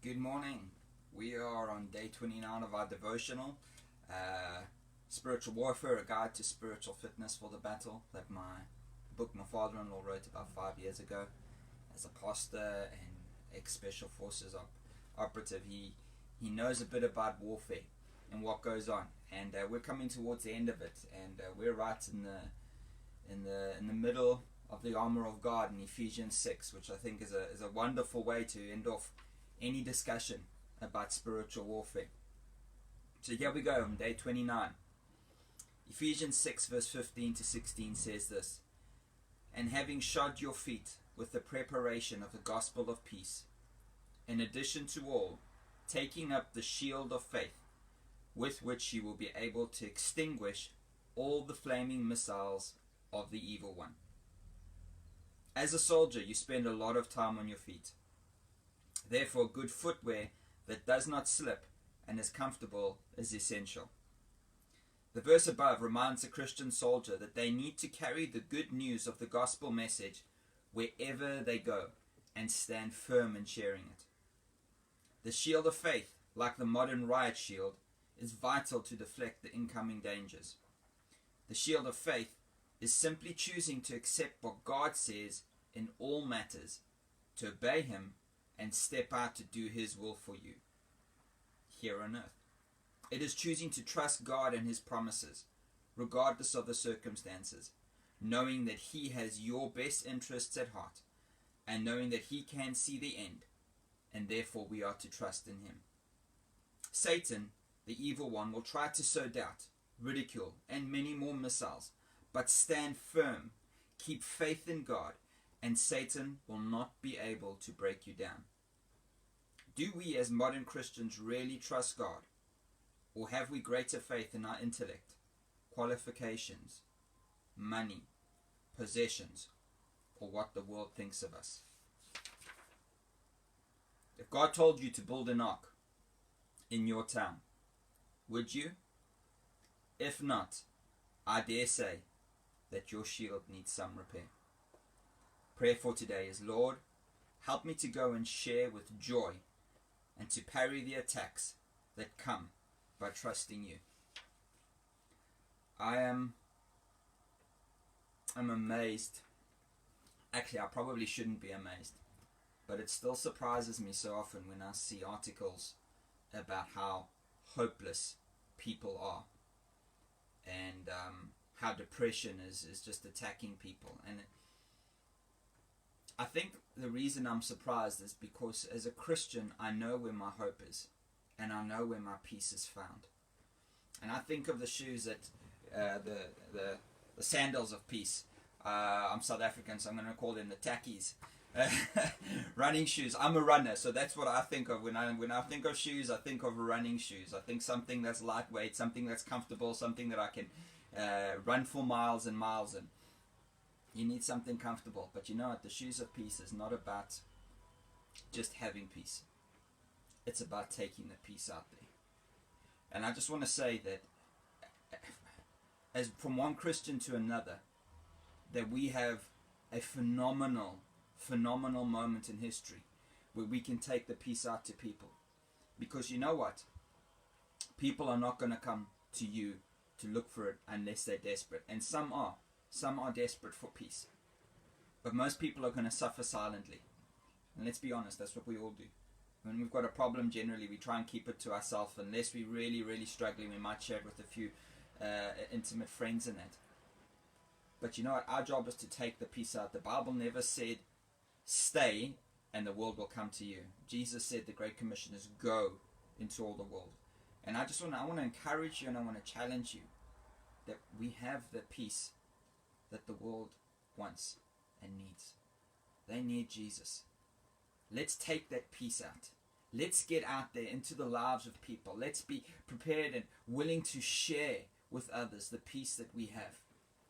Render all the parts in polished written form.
Good morning. We are on day 29 of our devotional, Spiritual Warfare, a Guide to Spiritual Fitness for the Battle, that my father-in-law wrote about 5 years ago. As a pastor and ex-special forces operative, he knows a bit about warfare and what goes on. And we're coming towards the end of it, and we're right in the middle of the armor of God in Ephesians 6, which I think is a wonderful way to end off any discussion about spiritual warfare. So here we go on day 29. Ephesians 6 verse 15 to 16 says this: "And having shod your feet with the preparation of the gospel of peace, in addition to all, taking up the shield of faith, with which you will be able to extinguish all the flaming missiles of the evil one." As a soldier, you spend a lot of time on your feet. Therefore, good footwear that does not slip and is comfortable is essential. The verse above reminds the Christian soldier that they need to carry the good news of the gospel message wherever they go and stand firm in sharing it. The shield of faith, like the modern riot shield, is vital to deflect the incoming dangers. The shield of faith is simply choosing to accept what God says in all matters, to obey Him, and step out to do His will for you here on earth. It is choosing to trust God and His promises, regardless of the circumstances, knowing that He has your best interests at heart, and knowing that He can see the end, and therefore we are to trust in Him. Satan, the evil one, will try to sow doubt, ridicule, and many more missiles, but stand firm, keep faith in God, and Satan will not be able to break you down. Do we as modern Christians really trust God? Or have we greater faith in our intellect, qualifications, money, possessions, or what the world thinks of us? If God told you to build an ark in your town, would you? If not, I dare say that your shield needs some repair. Prayer for today is, Lord, help me to go and share with joy and to parry the attacks that come by trusting you. I'm amazed. Actually, I probably shouldn't be amazed, but it still surprises me so often when I see articles about how hopeless people are, and how depression is just attacking people. And I think the reason I'm surprised is because as a Christian, I know where my hope is, and I know where my peace is found. And I think of the shoes that the sandals of peace. I'm South African, so I'm going to call them the tackies. Running shoes. I'm a runner, so that's what I think of when I think of shoes. I think of running shoes. I think something that's lightweight, something that's comfortable, something that I can run for miles and miles in. You need something comfortable. But you know what? The shoes of peace is not about just having peace. It's about taking the peace out there. And I just want to say that as from one Christian to another, that we have a phenomenal moment in history where we can take the peace out to people. Because you know what? People are not going to come to you to look for it unless they're desperate. And some are. Some are desperate for peace. But most people are going to suffer silently. And let's be honest, that's what we all do. When we've got a problem, generally we try and keep it to ourselves. Unless we're really struggling, we might share it with a few intimate friends in that. But you know what? Our job is to take the peace out. The Bible never said, stay and the world will come to you. Jesus said the Great Commission is go into all the world. And I want to encourage you, and I want to challenge you that we have the peace that the world wants and needs. They need Jesus. Let's take that peace out. Let's get out there into the lives of people. Let's be prepared and willing to share with others the peace that we have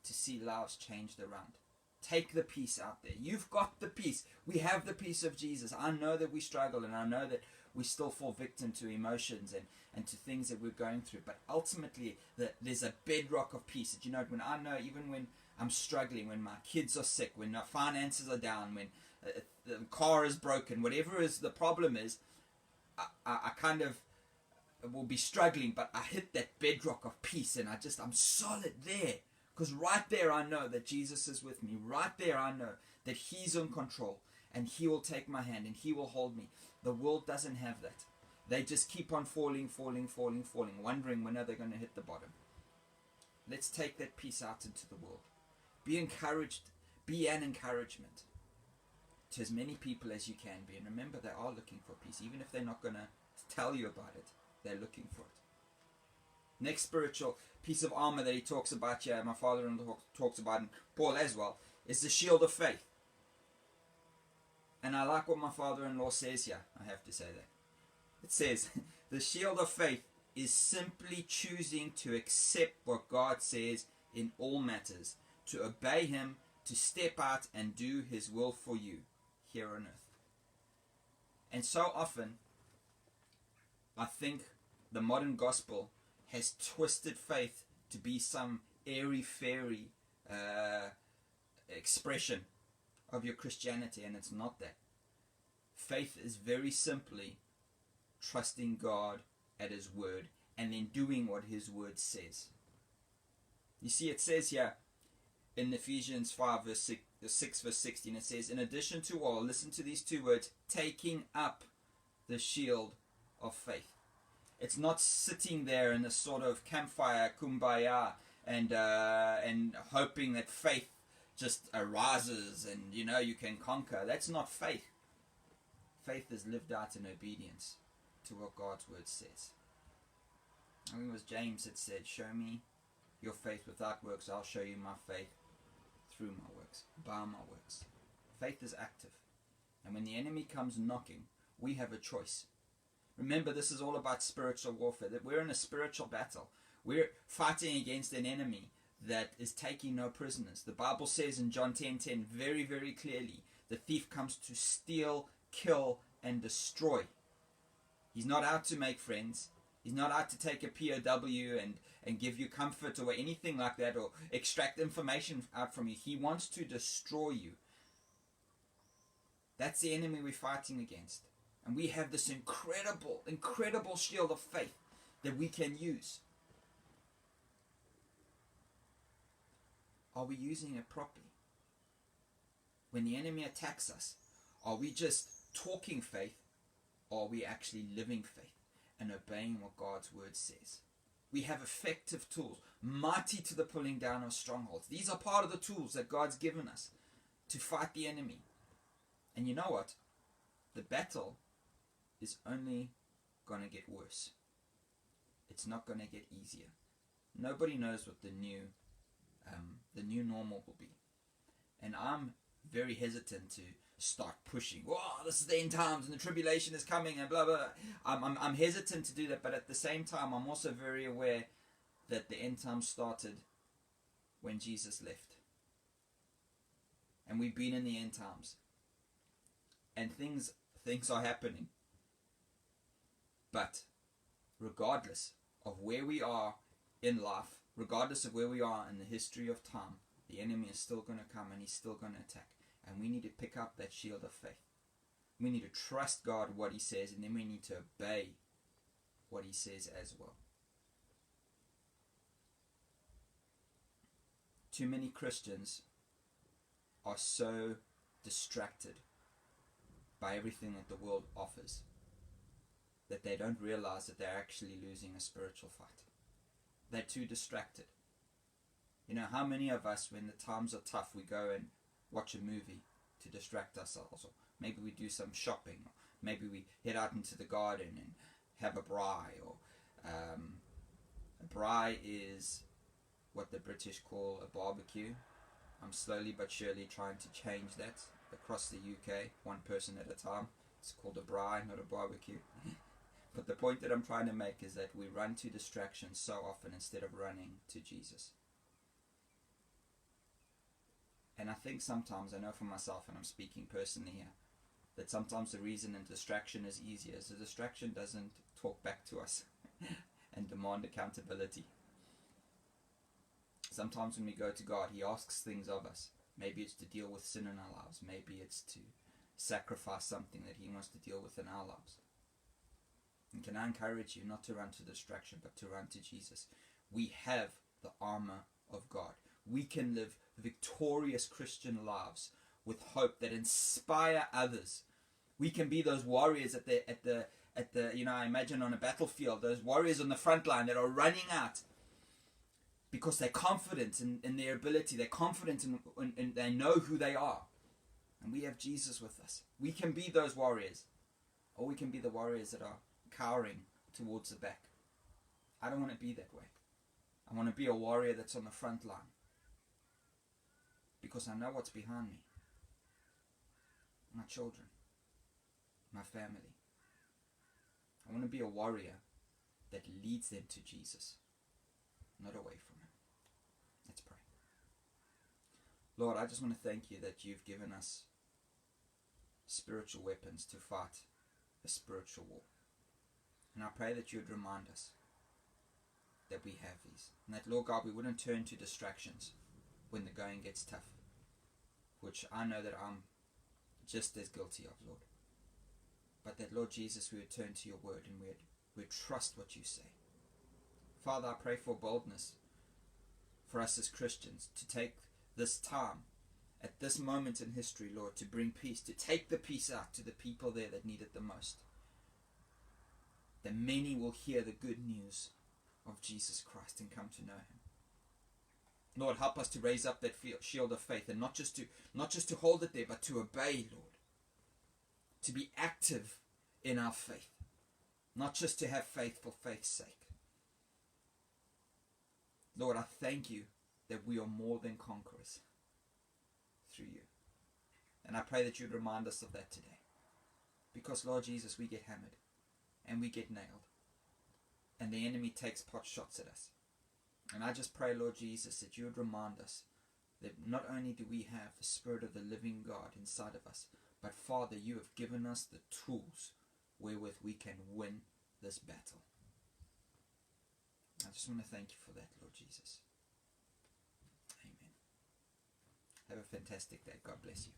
to see lives changed around. Take the peace out there. You've got the peace. We have the peace of Jesus. I know that we struggle, and I know that we still fall victim to emotions and to things that we're going through. But ultimately, there's a bedrock of peace. That, you know, when I know, even when I'm struggling, when my kids are sick, when my finances are down, when the car is broken, whatever is the problem is, I kind of will be struggling, but I hit that bedrock of peace, and I'm solid there. Because right there I know that Jesus is with me. Right there I know that He's in control, and He will take my hand, and He will hold me. The world doesn't have that. They just keep on falling, wondering when are they going to hit the bottom. Let's take that peace out into the world. Be encouraged. Be an encouragement to as many people as you can be. And remember, they are looking for peace. Even if they're not going to tell you about it, they're looking for it. Next spiritual piece of armor that he talks about here, my father-in-law talks about, and Paul as well, is the shield of faith. And I like what my father-in-law says here. I have to say that. It says, the shield of faith is simply choosing to accept what God says in all matters, to obey Him, to step out and do His will for you here on earth. And so often, I think the modern gospel has twisted faith to be some airy-fairy expression of your Christianity, and it's not that. Faith is very simply trusting God at His word and then doing what His word says. You see, it says here in Ephesians 5 verse 6 verse 16, it says, in addition to all, listen to these two words, taking up the shield of faith. It's not sitting there in a sort of campfire kumbaya and hoping that faith just arises and you can conquer. That's not faith. Faith is lived out in obedience to what God's word says. I think it was James that said, show me your faith without works, I'll show you my faith through my works, by my works. Faith is active. And when the enemy comes knocking, we have a choice. Remember, this is all about spiritual warfare, that we're in a spiritual battle. We're fighting against an enemy that is taking no prisoners. The Bible says in John 10:10 very, very clearly, the thief comes to steal, kill, and destroy. He's not out to make friends. He's not out to take a POW and give you comfort or anything like that, or extract information out from you. He wants to destroy you. That's the enemy we're fighting against. And we have this incredible, incredible shield of faith that we can use. Are we using it properly? When the enemy attacks us, are we just talking faith, or are we actually living faith and obeying what God's word says? We have effective tools, mighty to the pulling down of strongholds. These are part of the tools that God's given us to fight the enemy. And you know what? The battle is only going to get worse. It's not going to get easier. Nobody knows what the new normal will be. And I'm very hesitant to start pushing. Whoa, this is the end times and the tribulation is coming and blah, blah. I'm hesitant to do that, but at the same time, I'm also very aware that the end times started when Jesus left. And we've been in the end times. And things are happening. But regardless of where we are in life, regardless of where we are in the history of time, the enemy is still going to come and he's still going to attack. And we need to pick up that shield of faith. We need to trust God what He says, and then we need to obey what He says as well. Too many Christians are so distracted by everything that the world offers that they don't realize that they're actually losing a spiritual fight. They're too distracted. You know, how many of us, when the times are tough, we go and watch a movie to distract ourselves, or maybe we do some shopping, or maybe we head out into the garden and have a braai, or a braai is what the British call a barbecue. I'm slowly but surely trying to change that across the UK, one person at a time. It's called a braai, not a barbecue. But the point that I'm trying to make is that we run to distractions so often instead of running to Jesus. And I think sometimes, I know for myself, and I'm speaking personally here, that sometimes the reason a distraction is easier is the distraction doesn't talk back to us and demand accountability. Sometimes when we go to God, He asks things of us. Maybe it's to deal with sin in our lives. Maybe it's to sacrifice something that He wants to deal with in our lives. And can I encourage you not to run to distraction, but to run to Jesus? We have the armor of God. We can live victorious Christian lives with hope that inspire others. We can be those warriors at the I imagine on a battlefield, those warriors on the front line that are running out because they're confident in their ability. They're confident in they know who they are. And we have Jesus with us. We can be those warriors. Or we can be the warriors that are cowering towards the back. I don't want to be that way. I want to be a warrior that's on the front line. Because I know what's behind me. My children. My family. I want to be a warrior that leads them to Jesus, not away from him. Let's pray. Lord, I just want to thank you that you've given us spiritual weapons to fight a spiritual war. And I pray that you would remind us that we have these. And that, Lord God, we wouldn't turn to distractions when the going gets tough, which I know that I'm just as guilty of, Lord. But that, Lord Jesus, we would turn to your word and we'd trust what you say. Father, I pray for boldness for us as Christians to take this time at this moment in history, Lord, to bring peace, to take the peace out to the people there that need it the most. That many will hear the good news of Jesus Christ and come to know him. Lord, help us to raise up that shield of faith, and not just to hold it there, but to obey, Lord. To be active in our faith, not just to have faith for faith's sake. Lord, I thank you that we are more than conquerors through you. And I pray that you'd remind us of that today. Because, Lord Jesus, we get hammered and we get nailed. And the enemy takes pot shots at us. And I just pray, Lord Jesus, that you would remind us that not only do we have the Spirit of the living God inside of us, but Father, you have given us the tools wherewith we can win this battle. I just want to thank you for that, Lord Jesus. Amen. Have a fantastic day. God bless you.